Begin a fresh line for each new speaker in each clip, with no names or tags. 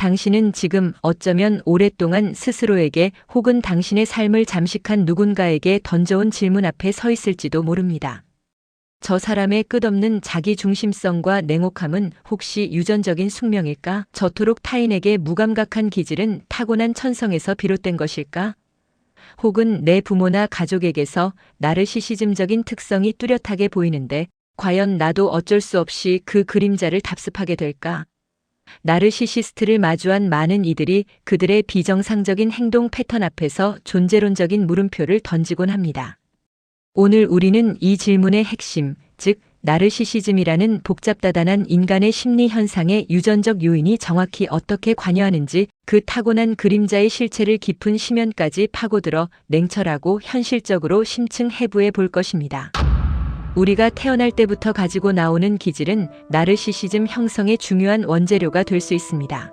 당신은 지금 어쩌면 오랫동안 스스로에게 혹은 당신의 삶을 잠식한 누군가에게 던져온 질문 앞에 서 있을지도 모릅니다. 저 사람의 끝없는 자기 중심성과 냉혹함은 혹시 유전적인 숙명일까? 저토록 타인에게 무감각한 기질은 타고난 천성에서 비롯된 것일까? 혹은 내 부모나 가족에게서 나르시시즘적인 특성이 뚜렷하게 보이는데 과연 나도 어쩔 수 없이 그 그림자를 답습하게 될까? 나르시시스트를 마주한 많은 이들이 그들의 비정상적인 행동 패턴 앞에서 존재론적인 물음표를 던지곤 합니다. 오늘 우리는 이 질문의 핵심, 즉 나르시시즘이라는 복잡다단한 인간의 심리 현상의 유전적 요인이 정확히 어떻게 관여하는지 그 타고난 그림자의 실체를 깊은 심연까지 파고들어 냉철하고 현실적으로 심층 해부해 볼 것입니다. 우리가 태어날 때부터 가지고 나오는 기질은 나르시시즘 형성의 중요한 원재료가 될 수 있습니다.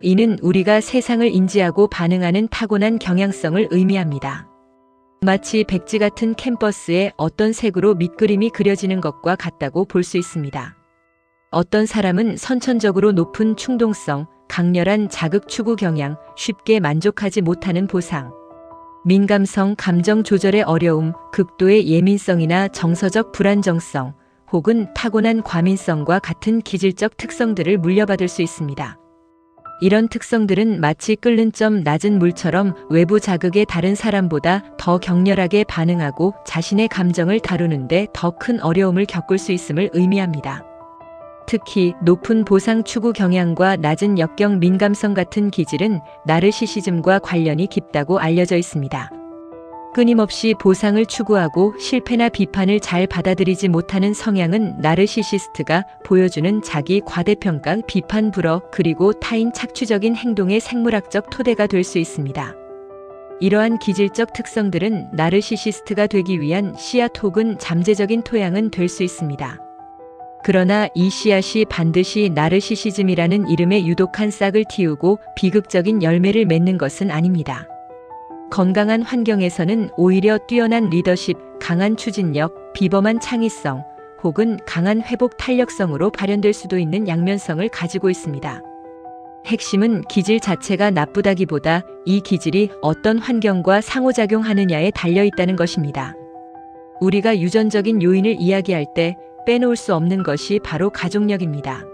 이는 우리가 세상을 인지하고 반응하는 타고난 경향성을 의미합니다. 마치 백지 같은 캔버스에 어떤 색으로 밑그림이 그려지는 것과 같다고 볼 수 있습니다. 어떤 사람은 선천적으로 높은 충동성, 강렬한 자극 추구 경향, 쉽게 만족하지 못하는 보상, 민감성, 감정 조절의 어려움, 극도의 예민성이나 정서적 불안정성, 혹은 타고난 과민성과 같은 기질적 특성들을 물려받을 수 있습니다. 이런 특성들은 마치 끓는 점 낮은 물처럼 외부 자극에 다른 사람보다 더 격렬하게 반응하고 자신의 감정을 다루는데 더 큰 어려움을 겪을 수 있음을 의미합니다. 특히 높은 보상 추구 경향과 낮은 역경 민감성 같은 기질은 나르시시즘과 관련이 깊다고 알려져 있습니다. 끊임없이 보상을 추구하고 실패나 비판을 잘 받아들이지 못하는 성향은 나르시시스트가 보여주는 자기 과대평가, 비판 불허, 그리고 타인 착취적인 행동의 생물학적 토대가 될 수 있습니다. 이러한 기질적 특성들은 나르시시스트가 되기 위한 씨앗 혹은 잠재적인 토양은 될 수 있습니다. 그러나 이 씨앗이 반드시 나르시시즘이라는 이름의 유독한 싹을 틔우고 비극적인 열매를 맺는 것은 아닙니다. 건강한 환경에서는 오히려 뛰어난 리더십, 강한 추진력, 비범한 창의성, 혹은 강한 회복 탄력성으로 발현될 수도 있는 양면성을 가지고 있습니다. 핵심은 기질 자체가 나쁘다기보다 이 기질이 어떤 환경과 상호작용하느냐에 달려 있다는 것입니다. 우리가 유전적인 요인을 이야기할 때 빼놓을 수 없는 것이 바로 가족력입니다.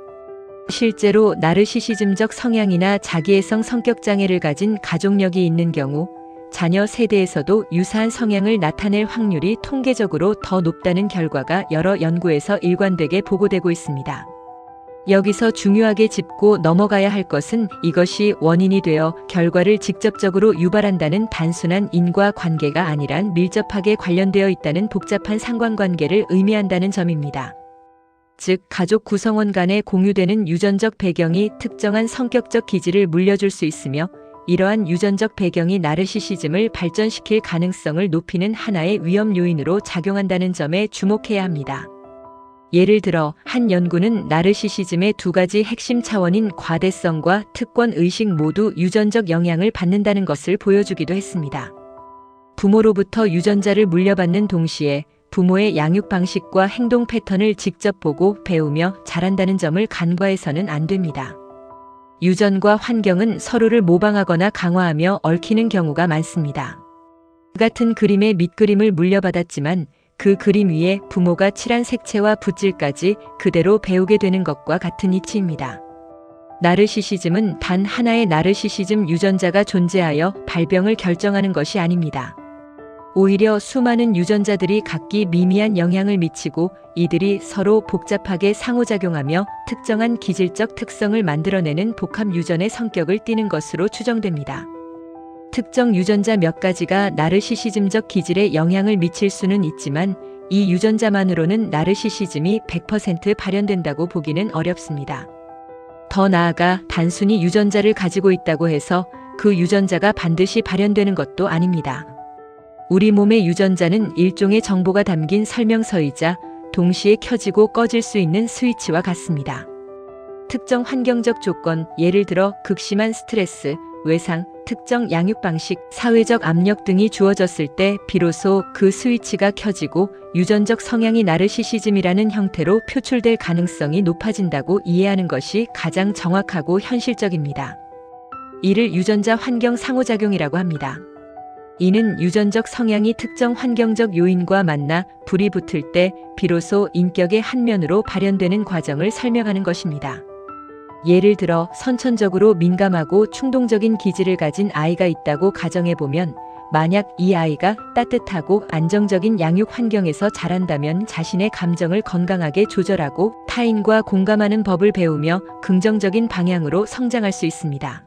실제로 나르시시즘적 성향이나 자기애성 성격장애를 가진 가족력이 있는 경우 자녀 세대에서도 유사한 성향을 나타낼 확률이 통계적으로 더 높다는 결과가 여러 연구에서 일관되게 보고되고 있습니다. 여기서 중요하게 짚고 넘어가야 할 것은 이것이 원인이 되어 결과를 직접적으로 유발한다는 단순한 인과관계가 아니란 밀접하게 관련되어 있다는 복잡한 상관관계를 의미한다는 점입니다. 즉, 가족 구성원 간에 공유되는 유전적 배경이 특정한 성격적 기질을 물려줄 수 있으며 이러한 유전적 배경이 나르시시즘을 발전시킬 가능성을 높이는 하나의 위험 요인으로 작용한다는 점에 주목해야 합니다. 예를 들어 한 연구는 나르시시즘의 두 가지 핵심 차원인 과대성과 특권의식 모두 유전적 영향을 받는다는 것을 보여주기도 했습니다. 부모로부터 유전자를 물려받는 동시에 부모의 양육 방식과 행동 패턴을 직접 보고 배우며 자란다는 점을 간과해서는 안 됩니다. 유전과 환경은 서로를 모방하거나 강화하며 얽히는 경우가 많습니다. 같은 그림의 밑그림을 물려받았지만 그 그림 위에 부모가 칠한 색채와 붓질까지 그대로 배우게 되는 것과 같은 이치입니다. 나르시시즘은 단 하나의 나르시시즘 유전자가 존재하여 발병을 결정하는 것이 아닙니다. 오히려 수많은 유전자들이 각기 미미한 영향을 미치고 이들이 서로 복잡하게 상호작용하며 특정한 기질적 특성을 만들어내는 복합 유전의 성격을 띠는 것으로 추정됩니다. 특정 유전자 몇 가지가 나르시시즘적 기질에 영향을 미칠 수는 있지만 이 유전자만으로는 나르시시즘이 100% 발현된다고 보기는 어렵습니다. 더 나아가 단순히 유전자를 가지고 있다고 해서 그 유전자가 반드시 발현되는 것도 아닙니다. 우리 몸의 유전자는 일종의 정보가 담긴 설명서이자 동시에 켜지고 꺼질 수 있는 스위치와 같습니다. 특정 환경적 조건, 예를 들어 극심한 스트레스, 외상, 특정 양육 방식, 사회적 압력 등이 주어졌을 때 비로소 그 스위치가 켜지고 유전적 성향이 나르시시즘이라는 형태로 표출될 가능성이 높아진다고 이해하는 것이 가장 정확하고 현실적입니다. 이를 유전자 환경 상호작용이라고 합니다. 이는 유전적 성향이 특정 환경적 요인과 만나 불이 붙을 때 비로소 인격의 한 면으로 발현되는 과정을 설명하는 것입니다. 예를 들어 선천적으로 민감하고 충동적인 기질을 가진 아이가 있다고 가정해보면 만약 이 아이가 따뜻하고 안정적인 양육 환경에서 자란다면 자신의 감정을 건강하게 조절하고 타인과 공감하는 법을 배우며 긍정적인 방향으로 성장할 수 있습니다.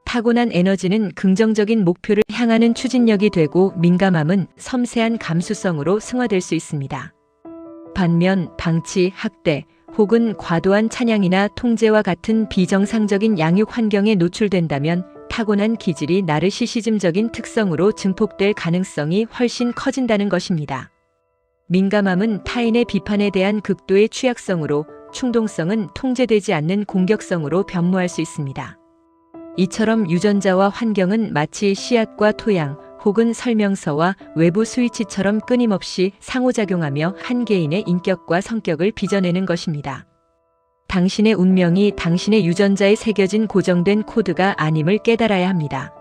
타고난 에너지는 긍정적인 목표를 향하는 추진력이 되고 민감함은 섬세한 감수성으로 승화될 수 있습니다. 반면 방치, 학대, 혹은 과도한 찬양이나 통제와 같은 비정상적인 양육 환경에 노출된다면 타고난 기질이 나르시시즘적인 특성으로 증폭될 가능성이 훨씬 커진다는 것입니다. 민감함은 타인의 비판에 대한 극도의 취약성으로, 충동성은 통제되지 않는 공격성으로 변모할 수 있습니다. 이처럼 유전자와 환경은 마치 씨앗과 토양, 혹은 설명서와 외부 스위치처럼 끊임없이 상호작용하며 한 개인의 인격과 성격을 빚어내는 것입니다. 당신의 운명이 당신의 유전자에 새겨진 고정된 코드가 아님을 깨달아야 합니다.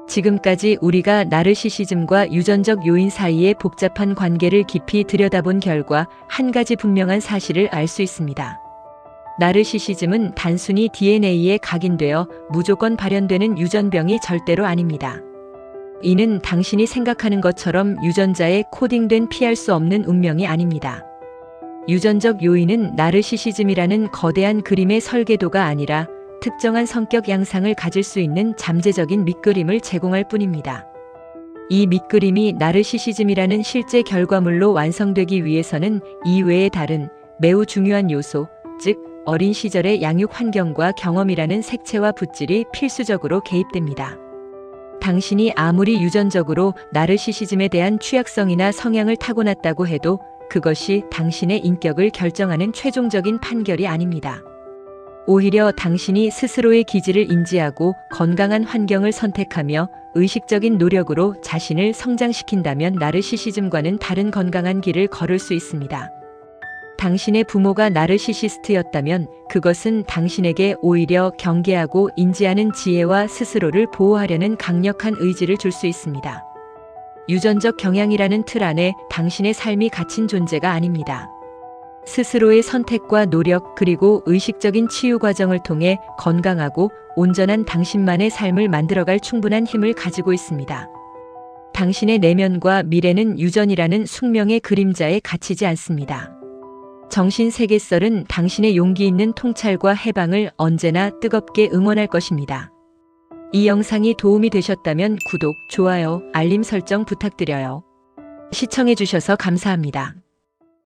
지금까지 우리가 나르시시즘과 유전적 요인 사이의 복잡한 관계를 깊이 들여다본 결과 한 가지 분명한 사실을 알 수 있습니다. 나르시시즘은 단순히 DNA에 각인되어 무조건 발현되는 유전병이 절대로 아닙니다. 이는 당신이 생각하는 것처럼 유전자에 코딩된 피할 수 없는 운명이 아닙니다. 유전적 요인은 나르시시즘이라는 거대한 그림의 설계도가 아니라 특정한 성격 양상을 가질 수 있는 잠재적인 밑그림을 제공할 뿐입니다. 이 밑그림이 나르시시즘이라는 실제 결과물로 완성되기 위해서는 이외에 다른 매우 중요한 요소, 즉 어린 시절의 양육 환경과 경험이라는 색채와 붓질이 필수적으로 개입됩니다. 당신이 아무리 유전적으로 나르시시즘에 대한 취약성이나 성향을 타고났다고 해도 그것이 당신의 인격을 결정하는 최종적인 판결이 아닙니다. 오히려 당신이 스스로의 기질을 인지하고 건강한 환경을 선택하며 의식적인 노력으로 자신을 성장시킨다면 나르시시즘과는 다른 건강한 길을 걸을 수 있습니다. 당신의 부모가 나르시시스트였다면 그것은 당신에게 오히려 경계하고 인지하는 지혜와 스스로를 보호하려는 강력한 의지를 줄 수 있습니다. 유전적 경향이라는 틀 안에 당신의 삶이 갇힌 존재가 아닙니다. 스스로의 선택과 노력 그리고 의식적인 치유 과정을 통해 건강하고 온전한 당신만의 삶을 만들어갈 충분한 힘을 가지고 있습니다. 당신의 내면과 미래는 유전이라는 숙명의 그림자에 갇히지 않습니다. 정신 세계설은 당신의 용기 있는 통찰과 해방을 언제나 뜨겁게 응원할 것입니다. 이 영상이 도움이 되셨다면 구독, 좋아요, 알림 설정 부탁드려요. 시청해주셔서 감사합니다.